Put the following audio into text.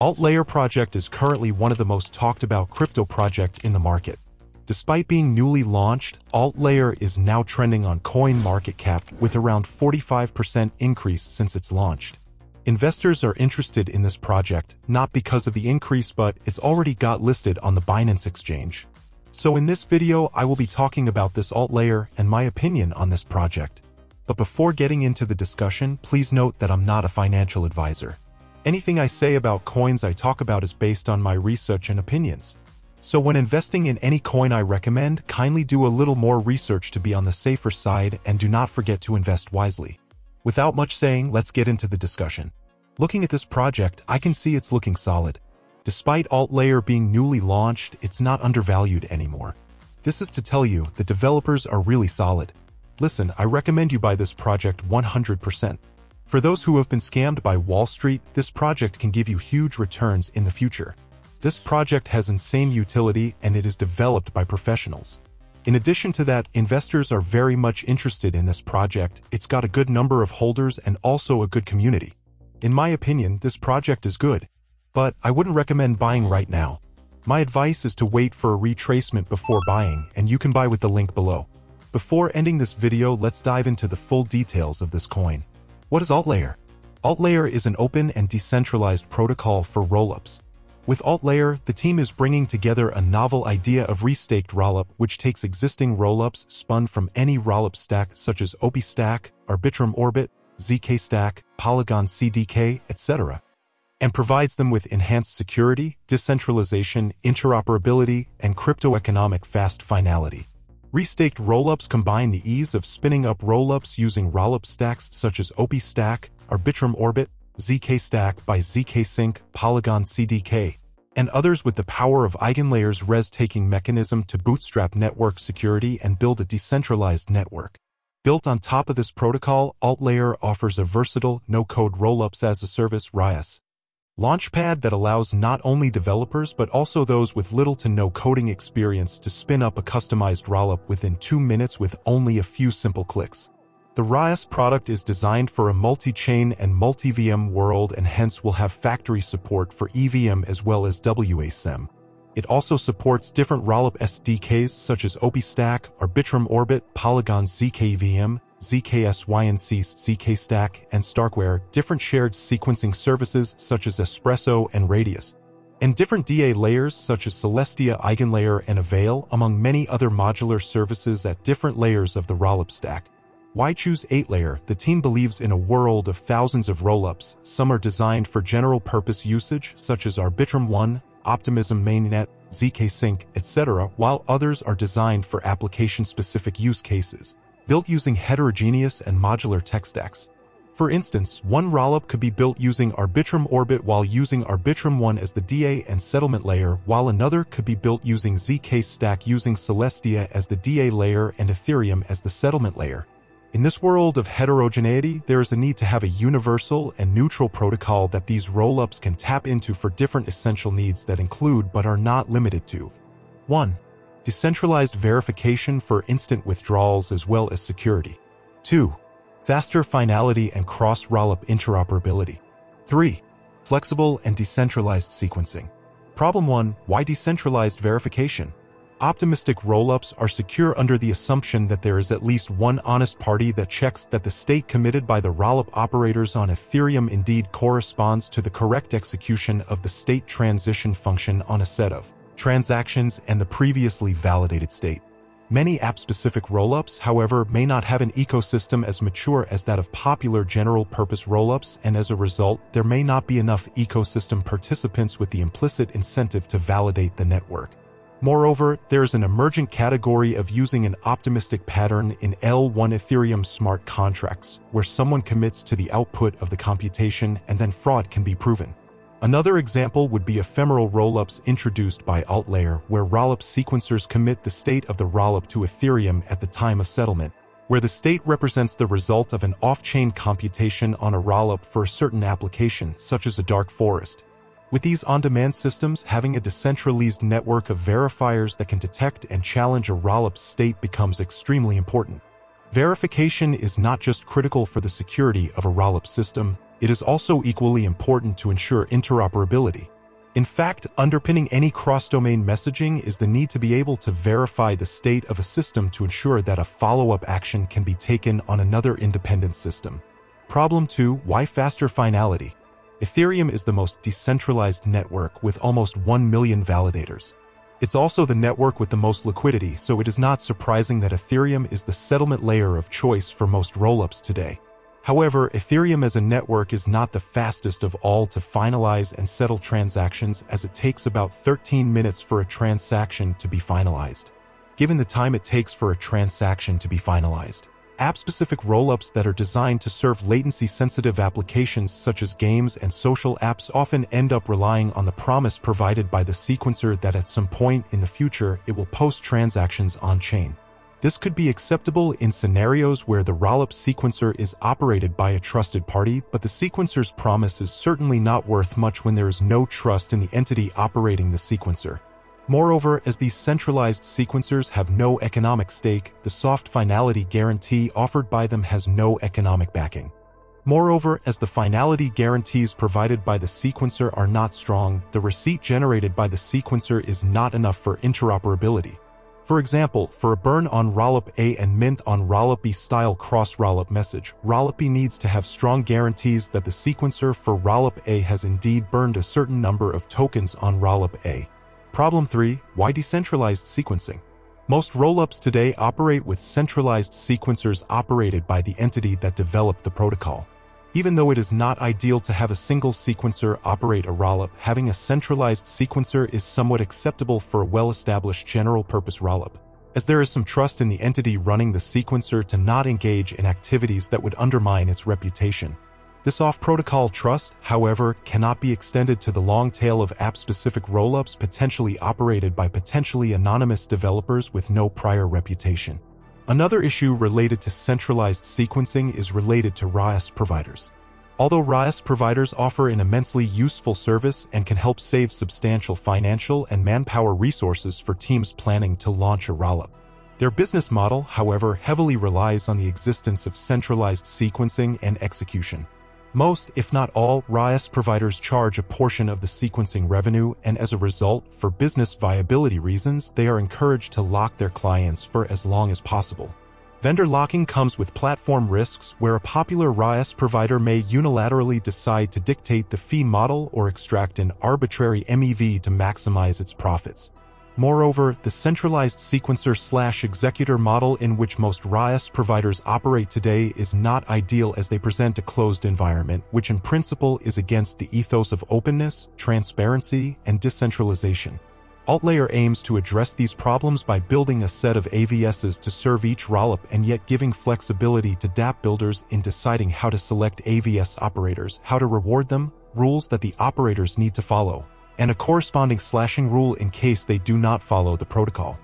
Altlayer project is currently one of the most talked about crypto project in the market. Despite being newly launched, Altlayer is now trending on CoinMarketCap with around 45% increase since it's launched. Investors are interested in this project, not because of the increase but it's already got listed on the Binance exchange. So in this video I will be talking about this Altlayer and my opinion on this project. But before getting into the discussion, please note that I'm not a financial advisor. Anything I say about coins I talk about is based on my research and opinions. So when investing in any coin I recommend, kindly do a little more research to be on the safer side and do not forget to invest wisely. Without much saying, let's get into the discussion. Looking at this project, I can see it's looking solid. Despite Altlayer being newly launched, it's not undervalued anymore. This is to tell you, the developers are really solid. Listen, I recommend you buy this project 100%. For those who have been scammed by Wall Street, this project can give you huge returns in the future. This project has insane utility and it is developed by professionals. In addition to that, investors are very much interested in this project. It's got a good number of holders and also a good community. In my opinion, this project is good, but I wouldn't recommend buying right now. My advice is to wait for a retracement before buying, and you can buy with the link below. Before ending this video, let's dive into the full details of this coin. What is Altlayer? Altlayer is an open and decentralized protocol for rollups. With Altlayer, the team is bringing together a novel idea of restaked rollup which takes existing rollups spun from any rollup stack such as OP Stack, Arbitrum Orbit, ZK Stack, Polygon CDK, etc., and provides them with enhanced security, decentralization, interoperability, and crypto-economic fast finality. Restaked rollups combine the ease of spinning up rollups using rollup stacks such as OP Stack, Arbitrum Orbit, ZK Stack by ZK Sync, Polygon CDK, and others with the power of Eigenlayer's res-taking mechanism to bootstrap network security and build a decentralized network. Built on top of this protocol, Altlayer offers a versatile, no-code rollups as a service (RaaS) launchpad that allows not only developers but also those with little to no coding experience to spin up a customized rollup within 2 minutes with only a few simple clicks. The RaaS product is designed for a multi-chain and multi-VM world and hence will have factory support for EVM as well as WASM. It also supports different rollup SDKs such as OP Stack, Arbitrum Orbit, Polygon ZKVM, ZKSYNC ZK Stack, and Starkware, different shared sequencing services such as Espresso and Radius, and different DA layers such as Celestia, Eigenlayer, and Avail, among many other modular services at different layers of the rollup stack. Why choose Altlayer? The team believes in a world of thousands of rollups. Some are designed for general-purpose usage, such as Arbitrum One, Optimism Mainnet, ZK Sync, etc., while others are designed for application-specific use cases, built using heterogeneous and modular tech stacks. For instance, one rollup could be built using Arbitrum Orbit while using Arbitrum One as the DA and settlement layer, while another could be built using ZK Stack using Celestia as the DA layer and Ethereum as the settlement layer. In this world of heterogeneity, there is a need to have a universal and neutral protocol that these rollups can tap into for different essential needs that include but are not limited to 1. Decentralized verification for instant withdrawals as well as security. 2. Faster finality and cross-rollup interoperability. 3. Flexible and decentralized sequencing. Problem 1. Why decentralized verification? Optimistic rollups are secure under the assumption that there is at least one honest party that checks that the state committed by the rollup operators on Ethereum indeed corresponds to the correct execution of the state transition function on a set of transactions and the previously validated state. Many app-specific rollups, however, may not have an ecosystem as mature as that of popular general-purpose rollups, and as a result, there may not be enough ecosystem participants with the implicit incentive to validate the network. Moreover, there is an emergent category of using an optimistic pattern in L1 Ethereum smart contracts, where someone commits to the output of the computation and then fraud can be proven. Another example would be ephemeral rollups introduced by Altlayer, where rollup sequencers commit the state of the rollup to Ethereum at the time of settlement, where the state represents the result of an off-chain computation on a rollup for a certain application, such as a dark forest. With these on-demand systems, having a decentralized network of verifiers that can detect and challenge a rollup's state becomes extremely important. Verification is not just critical for the security of a rollup system, It is also equally important to ensure interoperability. In fact, underpinning any cross-domain messaging is the need to be able to verify the state of a system to ensure that a follow-up action can be taken on another independent system. Problem 2. Why faster finality? Ethereum is the most decentralized network with almost 1 million validators. It's also the network with the most liquidity, so it is not surprising that Ethereum is the settlement layer of choice for most rollups today. However, Ethereum as a network is not the fastest of all to finalize and settle transactions, as it takes about 13 minutes for a transaction to be finalized. Given the time it takes for a transaction to be finalized, app-specific rollups that are designed to serve latency-sensitive applications such as games and social apps often end up relying on the promise provided by the sequencer that at some point in the future it will post transactions on-chain. This could be acceptable in scenarios where the rollup sequencer is operated by a trusted party, but the sequencer's promise is certainly not worth much when there is no trust in the entity operating the sequencer. Moreover, as these centralized sequencers have no economic stake, the soft finality guarantee offered by them has no economic backing. Moreover, as the finality guarantees provided by the sequencer are not strong, the receipt generated by the sequencer is not enough for interoperability. For example, for a burn on rollup A and mint on rollup B style cross-rollup message, rollup B needs to have strong guarantees that the sequencer for rollup A has indeed burned a certain number of tokens on rollup A. Problem 3. Why decentralized sequencing? Most rollups today operate with centralized sequencers operated by the entity that developed the protocol. Even though it is not ideal to have a single sequencer operate a rollup, having a centralized sequencer is somewhat acceptable for a well-established general-purpose rollup, as there is some trust in the entity running the sequencer to not engage in activities that would undermine its reputation. This off-protocol trust, however, cannot be extended to the long tail of app-specific rollups potentially operated by potentially anonymous developers with no prior reputation. Another issue related to centralized sequencing is related to RAS providers. Although RAS providers offer an immensely useful service and can help save substantial financial and manpower resources for teams planning to launch a rollup, their business model, however, heavily relies on the existence of centralized sequencing and execution. Most, if not all, RAS providers charge a portion of the sequencing revenue, and as a result, for business viability reasons, they are encouraged to lock their clients for as long as possible. Vendor locking comes with platform risks, where a popular RAS provider may unilaterally decide to dictate the fee model or extract an arbitrary MEV to maximize its profits. Moreover, the centralized sequencer/executor model in which most RAS providers operate today is not ideal, as they present a closed environment, which in principle is against the ethos of openness, transparency, and decentralization. Altlayer aims to address these problems by building a set of AVSs to serve each rollup and yet giving flexibility to dApp builders in deciding how to select AVS operators, how to reward them, rules that the operators need to follow, and a corresponding slashing rule in case they do not follow the protocol.